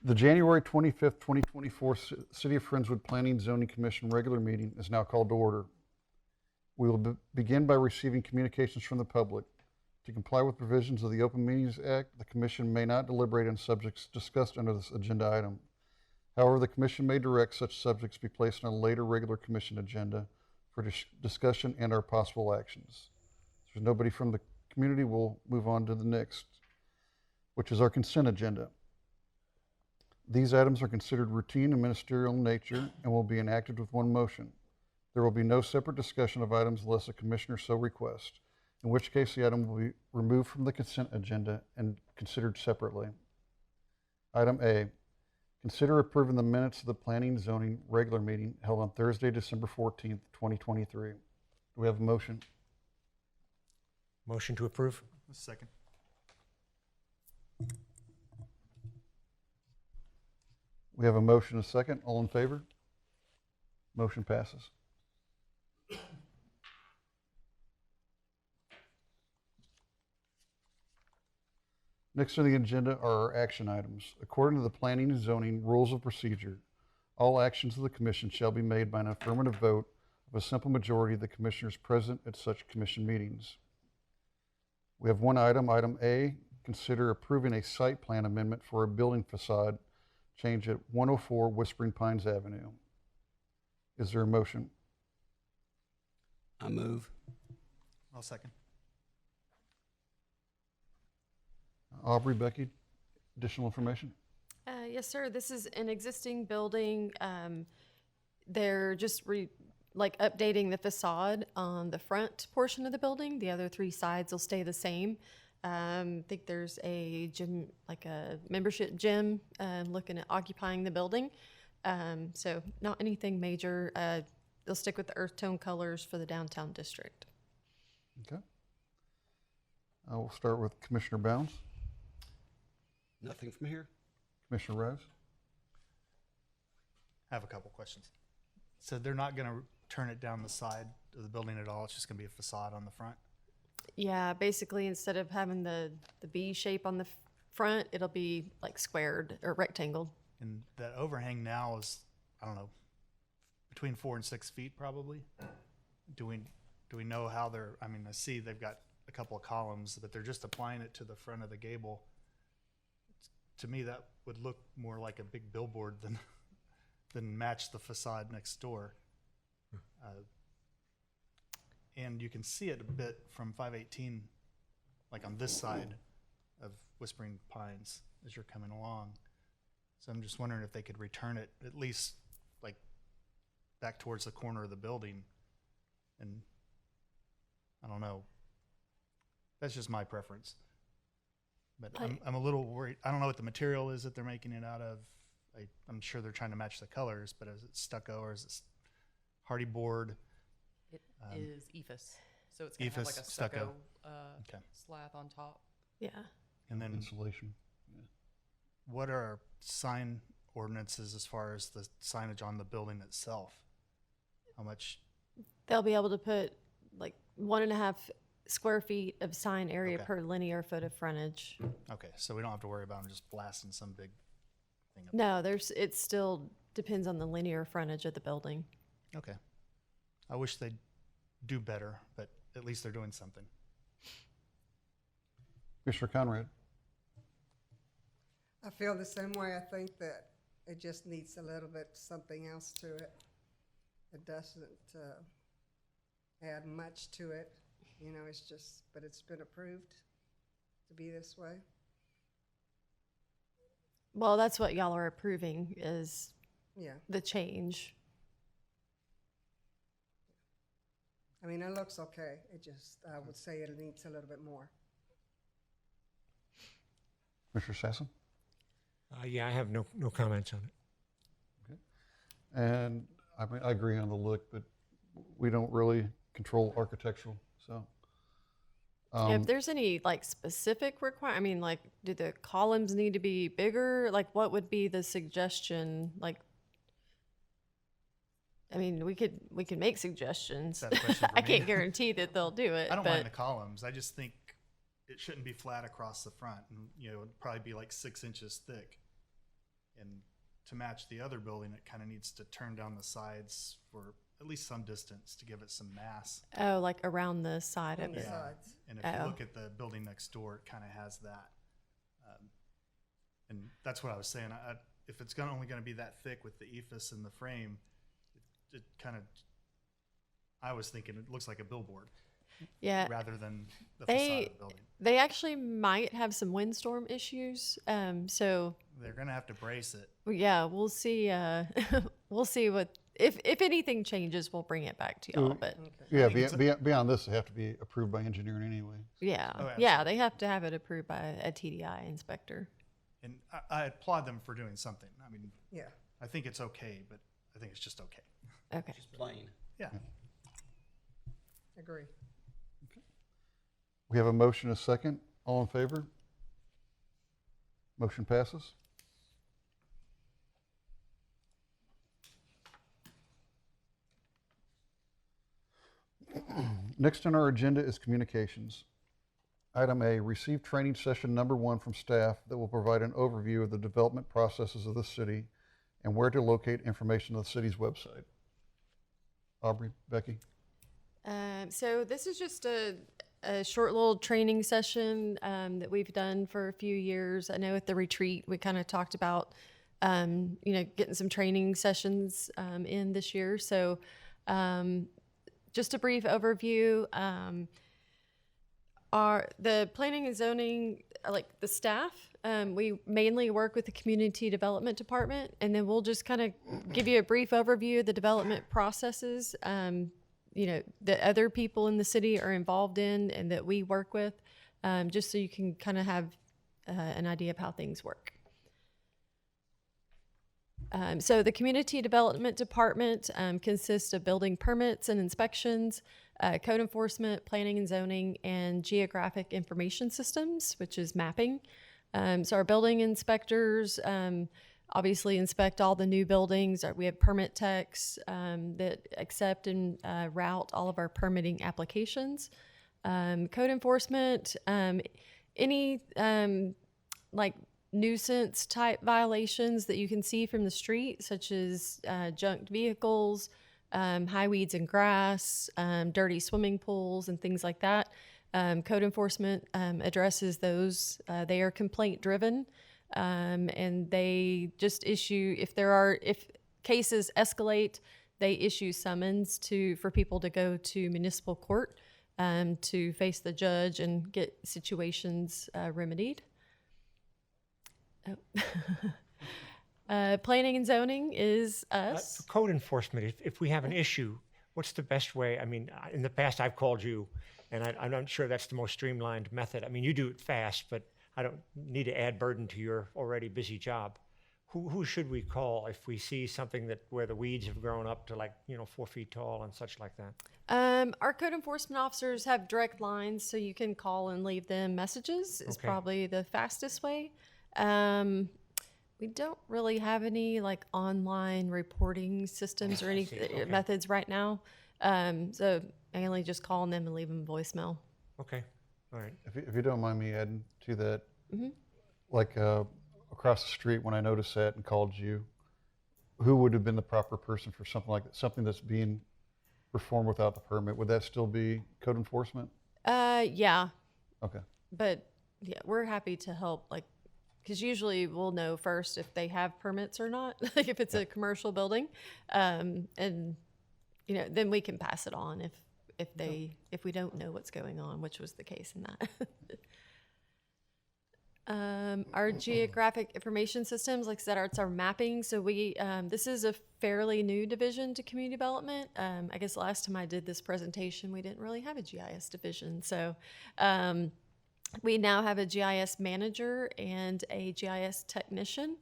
The January 25th, 2024 City of Friendswood Planning and Zoning Commission regular meeting is now called to order. We will begin by receiving communications from the public. To comply with provisions of the Open Meetings Act, the Commission may not deliberate on subjects discussed under this agenda item. However, the Commission may direct such subjects be placed on a later regular Commission agenda for discussion and or possible actions. If there's nobody from the community, we'll move on to the next, which is our consent agenda. These items are considered routine and ministerial in nature and will be enacted with one motion. There will be no separate discussion of items unless a commissioner so requests, in which case the item will be removed from the consent agenda and considered separately. Item A, consider approving the minutes of the Planning and Zoning regular meeting held on Thursday, December 14th, 2023. Do we have a motion? Motion to approve. Second. We have a motion and a second. All in favor? Motion passes. Next on the agenda are our action items. According to the Planning and Zoning Rules of Procedure, all actions of the Commission shall be made by an affirmative vote of a simple majority of the Commissioners present at such Commission meetings. We have one item, item A, consider approving a site plan amendment for a building facade change at 104 Whispering Pines Avenue. Is there a motion? I move. I'll second. Aubrey, Becky, additional information? Yes, sir. This is an existing building. They're just updating the facade on the front portion of the building. The other three sides will stay the same. I think there's a gym, like a membership gym, looking at occupying the building. So not anything major. They'll stick with the earth tone colors for the downtown district. Okay. I will start with Commissioner Bounds. Nothing from here. Commissioner Rose. I have a couple questions. So they're not going to turn it down the side of the building at all? It's just going to be a facade on the front? Yeah, basically instead of having the B shape on the front, it'll be like squared or rectangled. And that overhang now is, I don't know, between 4 and 6 feet probably? Do we know how they're, I mean, I see they've got a couple of columns, but they're just applying it to the front of the gable. To me, that would look more like a big billboard than match the facade next door. And you can see it a bit from 518, like on this side of Whispering Pines as you're coming along. So I'm just wondering if they could return it at least like back towards the corner of the building. And I don't know. That's just my preference. But I'm a little worried. I don't know what the material is that they're making it out of. I'm sure they're trying to match the colors, but is it stucco or is it hardy board? It is EFS. So it's going to have like a stucco slab on top. Yeah. And then Insulation. Yeah. what are our sign ordinances as far as the signage on the building itself? How much? They'll be able to put like 1.5 square feet of sign area Okay. per linear foot of frontage. Okay, so we don't have to worry about them just blasting some big thing up. No, it still depends on the linear frontage of the building. Okay. I wish they'd do better, but at least they're doing something. Commissioner Conrad. I feel the same way. I think that it just needs a little bit something else to it. It doesn't add much to it. You know, it's just, but it's been approved to be this way. Well, that's what y'all are approving is Yeah. the change. I mean, it looks okay. It just, I would say it needs a little bit more. Commissioner Sassen. Yeah, I have no comments on it. And I mean, I agree on the look, but we don't really control architectural, so. If there's any like specific I mean, like, do the columns need to be bigger? Like, what would be the suggestion? Like, I mean, we could make suggestions. Is that a question for I me? can't guarantee that they'll do it. I don't but mind the columns. I just think it shouldn't be flat across the front. And, you know, it'd probably be like 6 inches thick. And to match the other building, it kind of needs to turn down the sides for at least some distance to give it some mass. Oh, like around the side On of the it. sides. And if you Oh. look at the building next door, it kind of has that. And that's what I was saying. If it's only going to be that thick with the ephes and the frame, it kind of, I was thinking it looks like a billboard Yeah. rather than the facade They of the building. they actually might have some windstorm issues. So They're going to have to brace it. yeah, we'll see. We'll see what if anything changes, we'll bring it back to y'all. But Yeah, think it's beyond this, they have to be approved by engineering anyway. yeah, Oh, yeah, they have to have it approved by a TDI inspector. And I applaud them for doing something. I mean, Yeah. I think it's okay, but I think it's just okay. Okay. Just plain. Yeah. Agree. We have a motion, and a second. All in favor? Motion passes. Next on our agenda is communications. Item A, receive training session number 1 from staff that will provide an overview of the development processes of the city and where to locate information on the city's website. Aubrey, Becky? So this is just a short little training session that we've done for a few years. I know at the retreat we kind of talked about getting some training sessions in this year. So just a brief overview. The planning and zoning, like the staff, we mainly work with the community development department, and then we'll just kind of give you a brief overview of the development processes, that other people in the city are involved in and that we work with, just so you can kind of have an idea of how things work. So the community development department consists of building permits and inspections, code enforcement, planning and zoning, and geographic information systems, which is mapping. So our building inspectors obviously inspect all the new buildings. We have permit techs that accept and route all of our permitting applications. Code enforcement, any like nuisance type violations that you can see from the street, such as junked vehicles, high weeds and grass, dirty swimming pools, and things like that. Code enforcement addresses those. They are complaint driven, and they just issue if cases escalate, they issue summons for people to go to municipal court to face the judge and get situations remedied. Planning and zoning is us. For code enforcement, if we have an issue, what's the best way? I mean, in the past, I've called you, and I'm not sure that's the most streamlined method. I mean, you do it fast, but I don't need to add burden to your already busy job. Who should we call if we see something where the weeds have grown up to 4 feet tall and such like that? Our code enforcement officers have direct lines, so you can call and leave them messages. Is Okay. probably the fastest way. We don't really have any online reporting systems or any Okay. methods right now. So mainly just calling them and leaving them voicemail. Okay, all right. If you don't mind me adding to that, Mhm. like across the street when I noticed that and called you, who would have been the proper person for something like that, something that's being performed without the permit? Would that still be code enforcement? Yeah, Okay. but yeah, we're happy to help. Because usually we'll know first if they have permits or not, like if it's a commercial building, and then we can pass it on if we don't know what's going on, which was the case in that. Our geographic information systems, like I said, it's our mapping. So this is a fairly new division to community development. I guess last time I did this presentation, we didn't really have a GIS division. So we now have a GIS manager and a GIS technician.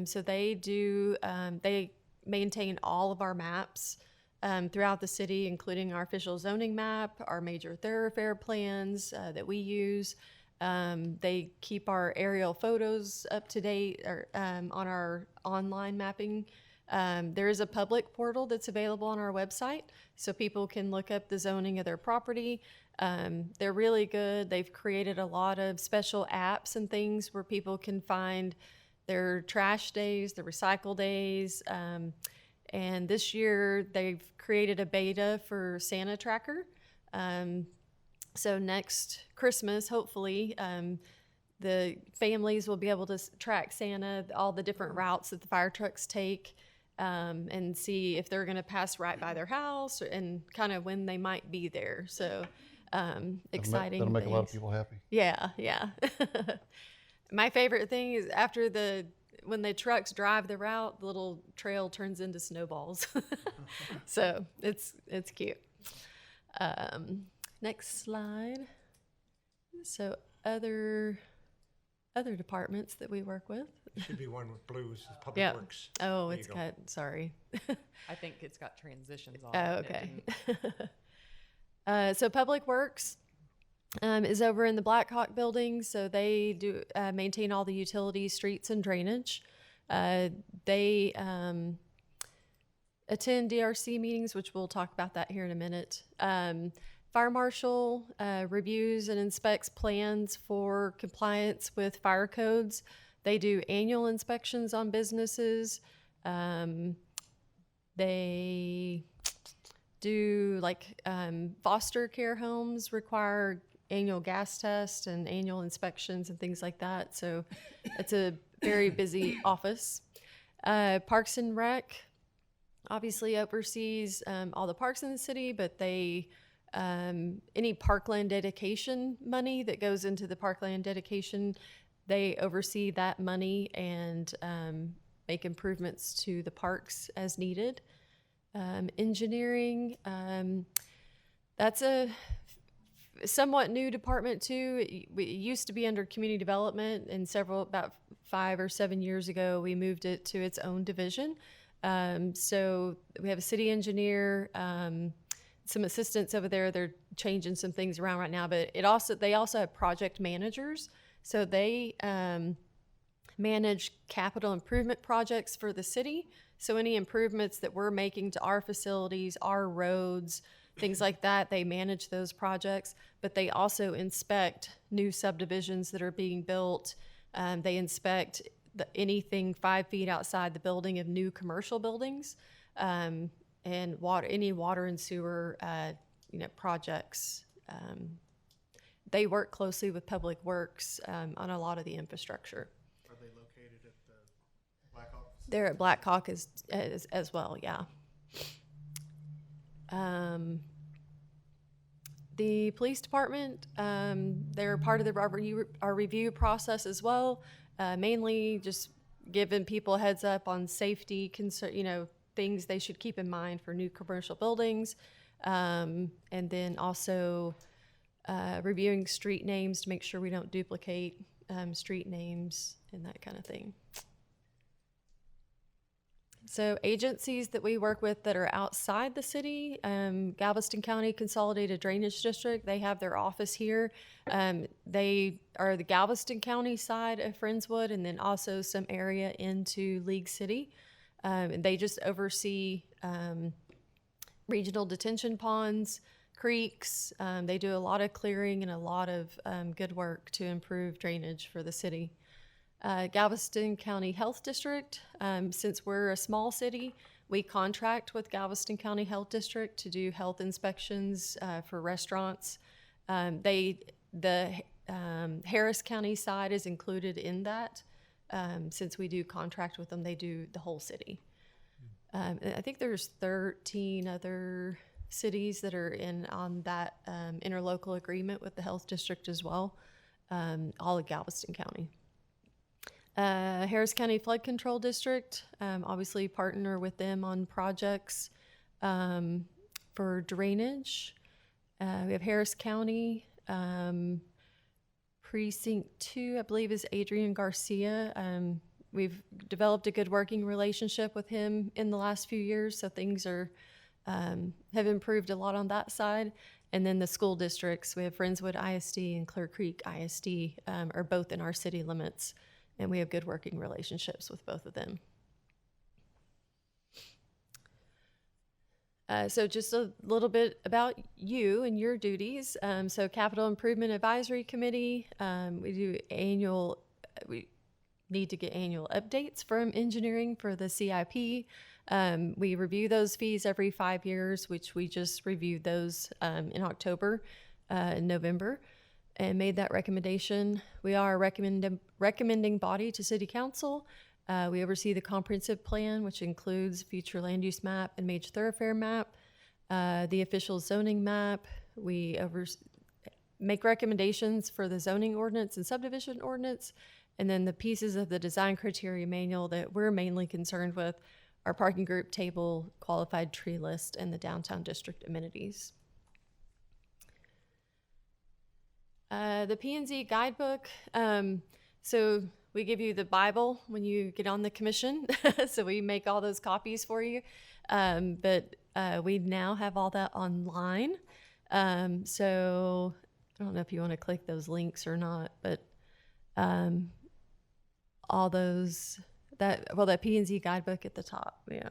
So they maintain all of our maps throughout the city, including our official zoning map, our major thoroughfare plans that we use. They keep our aerial photos up to date on our online mapping. There is a public portal that's available on our website, so people can look up the zoning of their property. They're really good. They've created a lot of special apps and things where people can find their trash days, their recycle days. And this year they've created a beta for Santa Tracker. So next Christmas, hopefully, the families will be able to track Santa, all the different routes that the fire trucks take, and see if they're going to pass right by their house and kind of when they might be there. So exciting. That'll make a lot of things. people happy. Yeah, yeah. My favorite thing is after when the trucks drive the route, the little trail turns into snowballs. So it's cute. Next slide. So other departments that we work with. Should be one with blues, Public Yeah. Works. Oh, There it's you go. got, sorry. I think it's got transitions on Oh, it. okay. So Public Works is over in the Blackhawk building. So they do maintain all the utilities, streets, and drainage. They attend DRC meetings, which we'll talk about that here in a minute. Fire marshal reviews and inspects plans for compliance with fire codes. They do annual inspections on businesses. They do foster care homes require annual gas tests and annual inspections and things like that. So it's a very busy office. Parks and Rec obviously oversees all the parks in the city, but they any parkland dedication money that goes into the parkland dedication, they oversee that money and make improvements to the parks as needed. Engineering, that's a somewhat new department too. It used to be under community development, and about 5 or 7 years ago, we moved it to its own division. So we have a city engineer, some assistants over there. They're changing some things around right now, but they also have project managers. So they manage capital improvement projects for the city. So any improvements that we're making to our facilities, our roads, things like that, they manage those projects, but they also inspect new subdivisions that are being built. They inspect anything 5 feet outside the building of new commercial buildings, and any water and sewer projects. They work closely with Public Works on a lot of the infrastructure. Are they located at the Blackhawk? They're at Blackhawk as well, yeah. The police department, they're part of our review process as well, mainly just giving people a heads up on safety, things they should keep in mind for new commercial buildings, and then also reviewing street names to make sure we don't duplicate street names and that kind of thing. So agencies that we work with that are outside the city, Galveston County Consolidated Drainage District, they have their office here. They are the Galveston County side of Friendswood, and then also some area into League City. And they just oversee regional detention ponds, creeks. They do a lot of clearing and a lot of good work to improve drainage for the city. Galveston County Health District, since we're a small city, we contract with Galveston County Health District to do health inspections for restaurants. The Harris County side is included in that. Since we do contract with them, they do the whole city. I think there's 13 other cities that are on that interlocal agreement with the health district as well, all of Galveston County. Harris County Flood Control District, obviously partner with them on projects for drainage. We have Harris County, Precinct 2, I believe, is Adrian Garcia. We've developed a good working relationship with him in the last few years, so things have improved a lot on that side. And then the school districts, we have Friendswood ISD and Clear Creek ISD, are both in our city limits, and we have good working relationships with both of them. So just a little bit about you and your duties. So Capital Improvement Advisory Committee, we do need to get annual updates from engineering for the CIP. We review those fees every 5 years, which we just reviewed those in October and November and made that recommendation. We are a recommending body to City Council. We oversee the comprehensive plan, which includes future land use map and major thoroughfare map, the official zoning map. We make recommendations for the zoning ordinance and subdivision ordinance, and then the pieces of the design criteria manual that we're mainly concerned with are parking group table, qualified tree list, and the downtown district amenities. The P&Z guidebook. So we give you the Bible when you get on the commission. So we make all those copies for you. But we now have all that online. So I don't know if you want to click those links or not, but all those, that P&Z guidebook at the top. Yeah.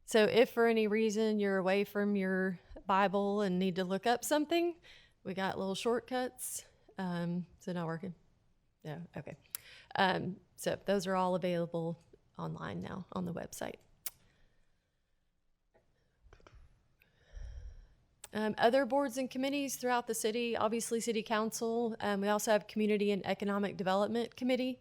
So if for any reason you're away from your Bible and need to look up something, we got little shortcuts. Is it not working? No, okay. So those are all available online now on the website. Other boards and committees throughout the city, obviously City Council. We also have Community and Economic Development Committee.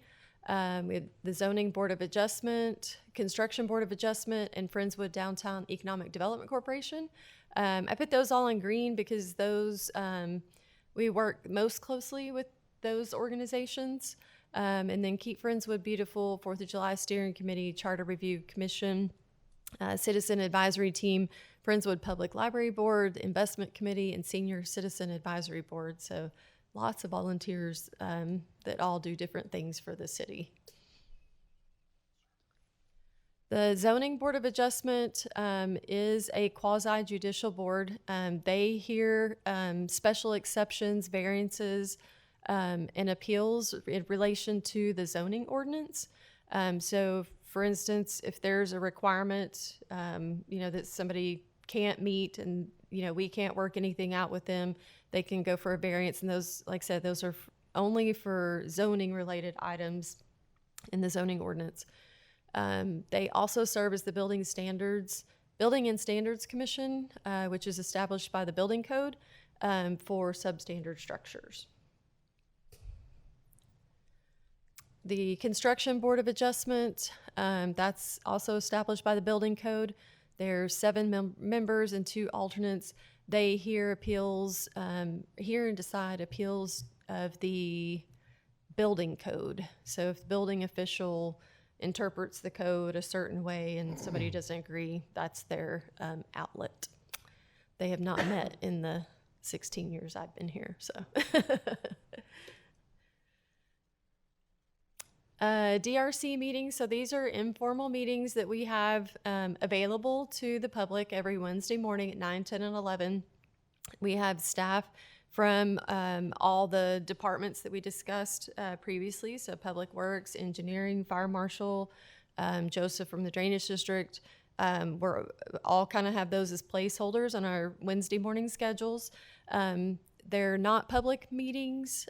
We have the Zoning Board of Adjustment, Construction Board of Adjustment, and Friendswood Downtown Economic Development Corporation. I put those all in green because those, we work most closely with those organizations. And then Keep Friendswood Beautiful, 4th of July Steering Committee, Charter Review Commission, Citizen Advisory Team, Friendswood Public Library Board, Investment Committee, and Senior Citizen Advisory Board. So lots of volunteers that all do different things for the city. The Zoning Board of Adjustment is a quasi-judicial board. They hear special exceptions, variances, and appeals in relation to the zoning ordinance. So for instance, if there's a requirement, that somebody can't meet and, we can't work anything out with them, they can go for a variance. And those, like I said, those are only for zoning related items in the zoning ordinance. They also serve as the Building and Standards Commission, which is established by the building code for substandard structures. The Construction Board of Adjustment, that's also established by the building code. There's 7 members and 2 alternates. They hear appeals, hear and decide appeals of the building code. So if the building official interprets the code a certain way and somebody doesn't agree, that's their outlet. They have not met in the 16 years I've been here, so. DRC meetings, so these are informal meetings that we have available to the public every Wednesday morning at 9, 10, and 11. We have staff from all the departments that we discussed previously, so Public Works, Engineering, Fire Marshal, Joseph from the Drainage District. We're all kind of have those as placeholders on our Wednesday morning schedules. They're not public meetings.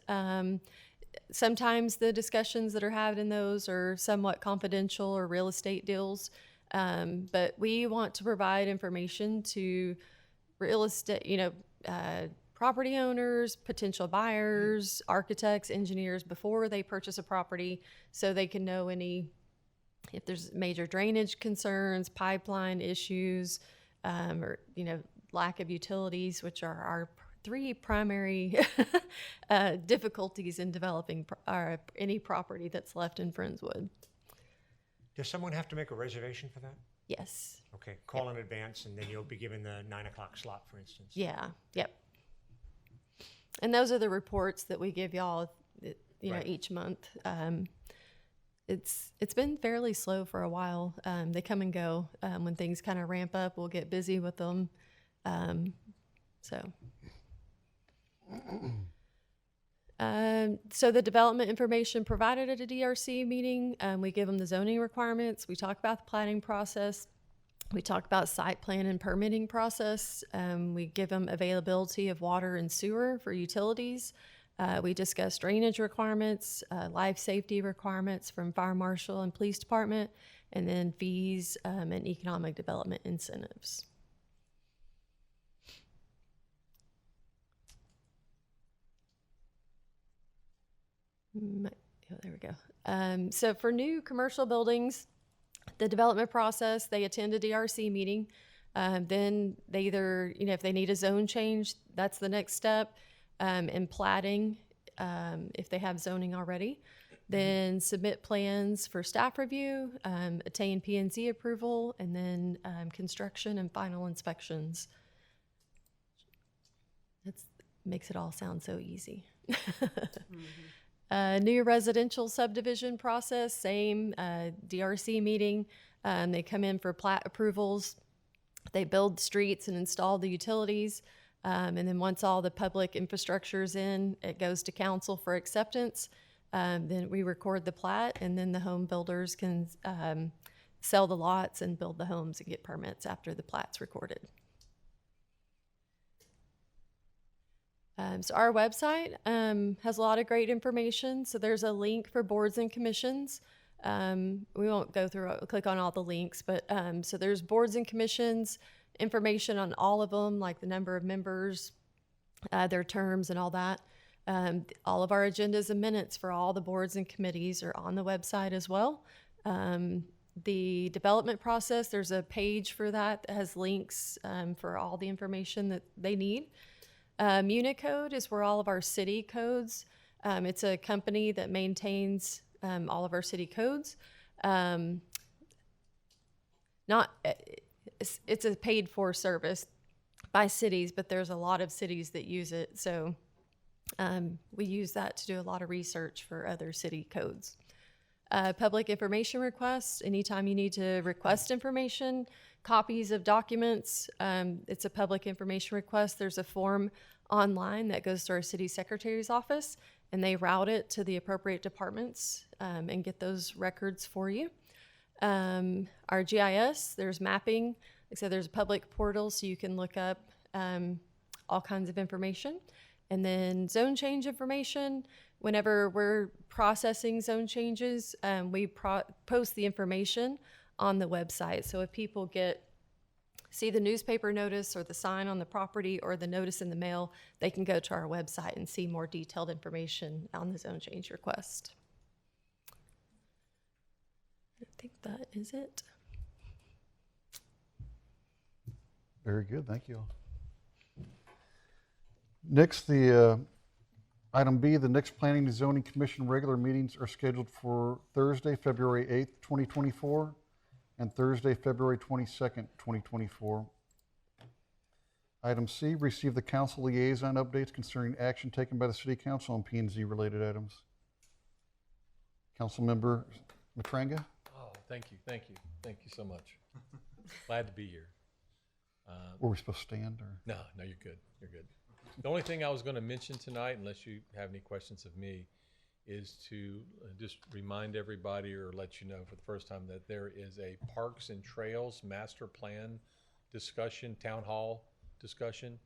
Sometimes the discussions that are had in those are somewhat confidential or real estate deals, but we want to provide information to real estate, property owners, potential buyers, architects, engineers before they purchase a property, so they can know if there's major drainage concerns, pipeline issues, or lack of utilities, which are our 3 primary difficulties in developing any property that's left in Friendswood. Does someone have to make a reservation for that? Yes. Okay, call in advance and then you'll be given the 9 o'clock slot, for instance. Yeah. Yep. And those are the reports that we give y'all, Right. each month. It's been fairly slow for a while. They come and go. When things kind of ramp up, we'll get busy with them. So the development information provided at a DRC meeting, we give them the zoning requirements. We talk about the planning process. We talk about site plan and permitting process. We give them availability of water and sewer for utilities. We discussed drainage requirements, life safety requirements from fire marshal and police department, and then fees and economic development incentives. Oh, there we go. So for new commercial buildings, the development process, they attend a DRC meeting. Then they either, if they need a zone change, that's the next step. And platting, if they have zoning already. Then submit plans for staff review, attain P&Z approval, and then construction and final inspections. That makes it all sound so easy. New residential subdivision process, same DRC meeting. They come in for plat approvals. They build streets and install the utilities. And then once all the public infrastructure is in, it goes to council for acceptance. Then we record the plat, and then the home builders can sell the lots and build the homes and get permits after the plat's recorded. So our website has a lot of great information. So there's a link for boards and commissions. We won't go through, click on all the links, but so there's boards and commissions, information on all of them, like the number of members, their terms and all that. All of our agendas and minutes for all the boards and committees are on the website as well. The development process, there's a page for that has links for all the information that they need. Municode is where all of our city codes. It's a company that maintains all of our city codes. It's a paid for service by cities, but there's a lot of cities that use it. So we use that to do a lot of research for other city codes. Public information requests, anytime you need to request information, copies of documents, it's a public information request. There's a form online that goes to our city secretary's office, and they route it to the appropriate departments and get those records for you. Our GIS, there's mapping. Like I said, there's a public portal so you can look up all kinds of information. And then zone change information, whenever we're processing zone changes, we post the information on the website. So if people see the newspaper notice or the sign on the property or the notice in the mail, they can go to our website and see more detailed information on the zone change request. I think that is it. Very good, thank you. Next, the item B, the next Planning and Zoning Commission regular meetings are scheduled for Thursday, February 8th, 2024, and Thursday, February 22nd, 2024. Item C, receive the council liaison updates concerning action taken by the City Council on P&Z related items. Councilmember Matranga? Oh, thank you so much. Glad to be here. Were we supposed to stand, or? No, you're good. The only thing I was going to mention tonight, unless you have any questions of me, is to just remind everybody or let you know for the first time that there is a Parks and Trails Master Plan discussion, town hall discussion,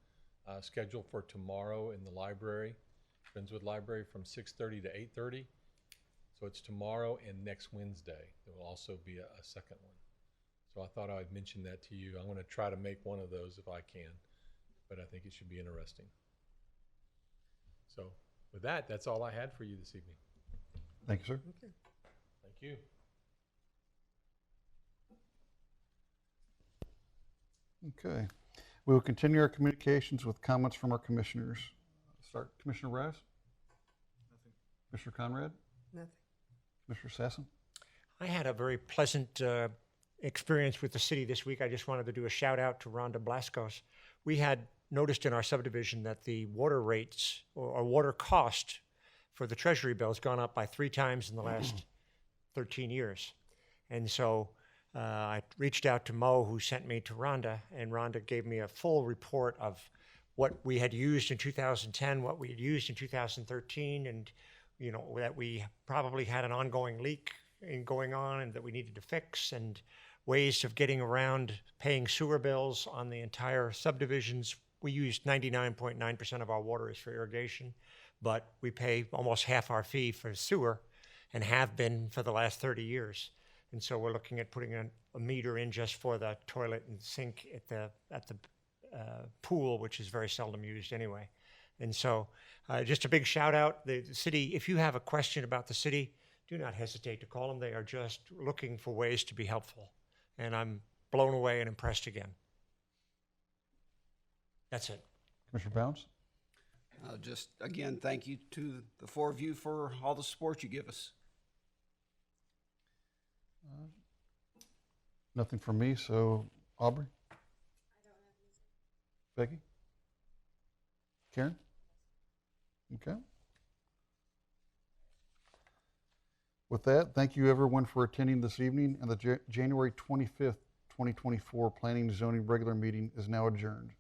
scheduled for tomorrow in the library, Friendswood Library, from 6:30 to 8:30. So it's tomorrow and next Wednesday. There will also be a second one. So I thought I'd mention that to you. I'm going to try to make one of those if I can, but I think it should be interesting. So with that, that's all I had for you this evening. Thank you, sir. Okay. Thank you. Okay. We will continue our communications with comments from our commissioners. Start, Commissioner Rice? Nothing. Commissioner Conrad? Nothing. Commissioner Sassen? I had a very pleasant experience with the city this week. I just wanted to do a shout out to Rhonda Blaskos. We had noticed in our subdivision that the water rates or water cost for the treasury bill has gone up by 3 times in the last 13 years. And so I reached out to Mo, who sent me to Rhonda, and Rhonda gave me a full report of what we had used in 2010, what we had used in 2013, and that we probably had an ongoing leak going on and that we needed to fix, and ways of getting around paying sewer bills on the entire subdivisions. We used 99.9% of our water is for irrigation. but we pay almost half our fee for sewer and have been for the last 30 years. And so we're looking at putting a meter in just for the toilet and sink at the pool, which is very seldom used anyway. And so just a big shout out. The city, if you have a question about the city, do not hesitate to call them. They are just looking for ways to be helpful. And I'm blown away and impressed again. That's it. Commissioner Bounds? Just again, thank you to the four of you for all the support you give us. Nothing from me, so Aubrey? Becky? Karen? Okay. With that, thank you everyone for attending this evening, and the January 25th, 2024 Planning and Zoning regular meeting is now adjourned.